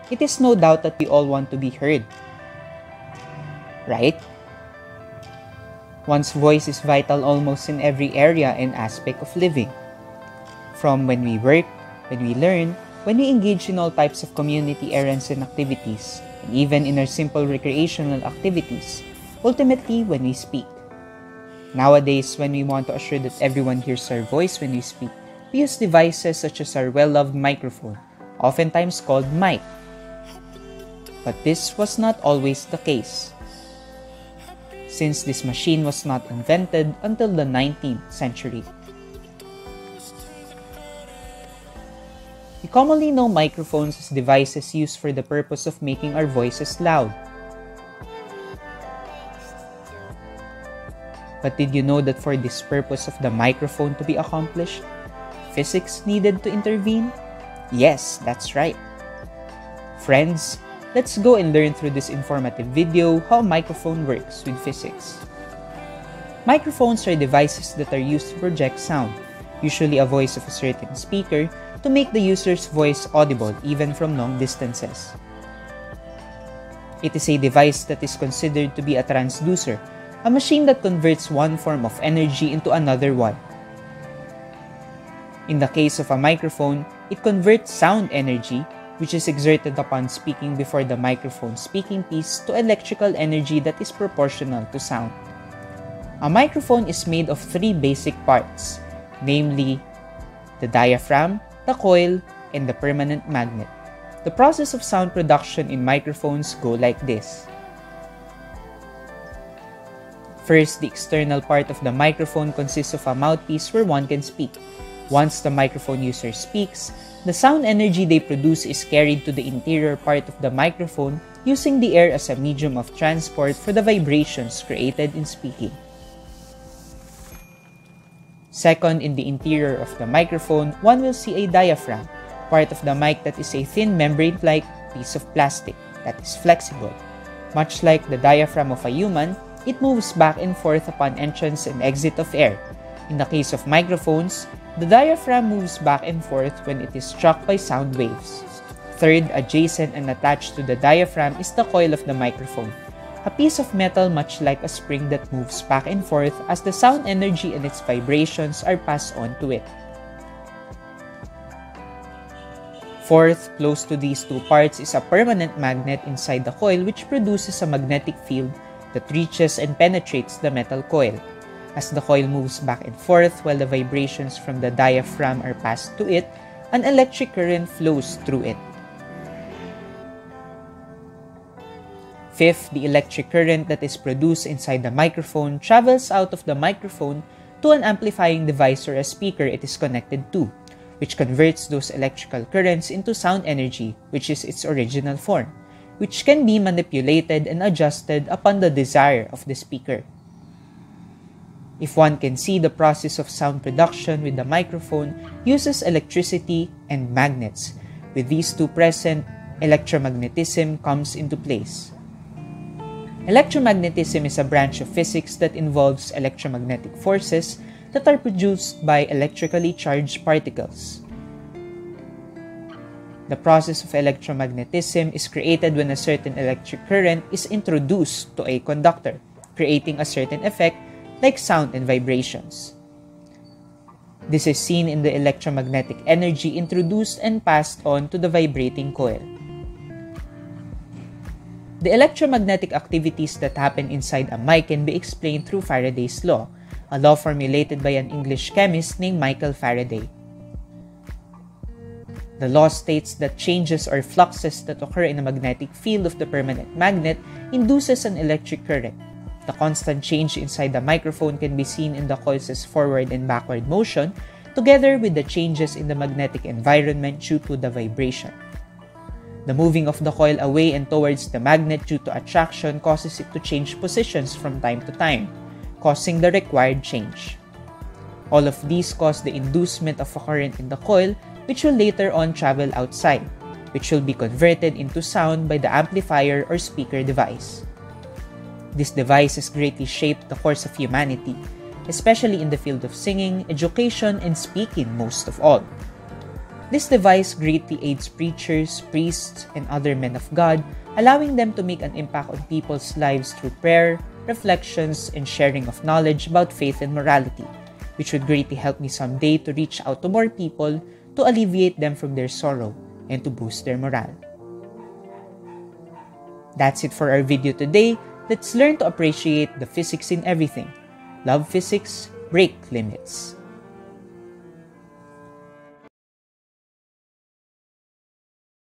it is no doubt that we all want to be heard. Right? One's voice is vital almost in every area and aspect of living. From when we work, when we learn, when we engage in all types of community errands and activities, and even in our simple recreational activities, ultimately when we speak. Nowadays, when we want to assure that everyone hears our voice when we speak, we use devices such as our well-loved microphone, oftentimes called mic. But this was not always the case, since this machine was not invented until the 19th century. We commonly know microphones as devices used for the purpose of making our voices loud. But did you know that for this purpose of the microphone to be accomplished, physics needed to intervene? Yes, that's right. Friends, let's go and learn through this informative video how a microphone works with physics. Microphones are devices that are used to project sound, usually a voice of a certain speaker, to make the user's voice audible even from long distances. It is a device that is considered to be a transducer, a machine that converts one form of energy into another one. In the case of a microphone, it converts sound energy, which is exerted upon speaking before the microphone speaking piece, to electrical energy that is proportional to sound. A microphone is made of three basic parts, namely the diaphragm, the coil, and the permanent magnet. The process of sound production in microphones go like this. First, the external part of the microphone consists of a mouthpiece where one can speak. Once the microphone user speaks, the sound energy they produce is carried to the interior part of the microphone using the air as a medium of transport for the vibrations created in speaking. Second, in the interior of the microphone, one will see a diaphragm, part of the mic that is a thin membrane-like piece of plastic that is flexible. Much like the diaphragm of a human, it moves back and forth upon entrance and exit of air. In the case of microphones, the diaphragm moves back and forth when it is struck by sound waves. Third, adjacent and attached to the diaphragm is the coil of the microphone, a piece of metal much like a spring that moves back and forth as the sound energy and its vibrations are passed on to it. Fourth, close to these two parts is a permanent magnet inside the coil which produces a magnetic field that reaches and penetrates the metal coil. As the coil moves back and forth while the vibrations from the diaphragm are passed to it, an electric current flows through it. Fifth, the electric current that is produced inside the microphone travels out of the microphone to an amplifying device or a speaker it is connected to, which converts those electrical currents into sound energy, which is its original form, which can be manipulated and adjusted upon the desire of the speaker. If one can see, the process of sound production with the microphone uses electricity and magnets. With these two present, electromagnetism comes into place. Electromagnetism is a branch of physics that involves electromagnetic forces that are produced by electrically charged particles. The process of electromagnetism is created when a certain electric current is introduced to a conductor, creating a certain effect like sound and vibrations. This is seen in the electromagnetic energy introduced and passed on to the vibrating coil. The electromagnetic activities that happen inside a mic can be explained through Faraday's law, a law formulated by an English chemist named Michael Faraday. The law states that changes or fluxes that occur in a magnetic field of the permanent magnet induces an electric current. The constant change inside the microphone can be seen in the coil's forward and backward motion, together with the changes in the magnetic environment due to the vibration. The moving of the coil away and towards the magnet due to attraction causes it to change positions from time to time, causing the required change. All of these cause the inducement of a current in the coil, which will later on travel outside, which will be converted into sound by the amplifier or speaker device. This device has greatly shaped the course of humanity, especially in the field of singing, education, and speaking most of all. This device greatly aids preachers, priests, and other men of God, allowing them to make an impact on people's lives through prayer, reflections, and sharing of knowledge about faith and morality, which would greatly help me someday to reach out to more people to alleviate them from their sorrow and to boost their morale. That's it for our video today. Let's learn to appreciate the physics in everything. Love physics, break limits.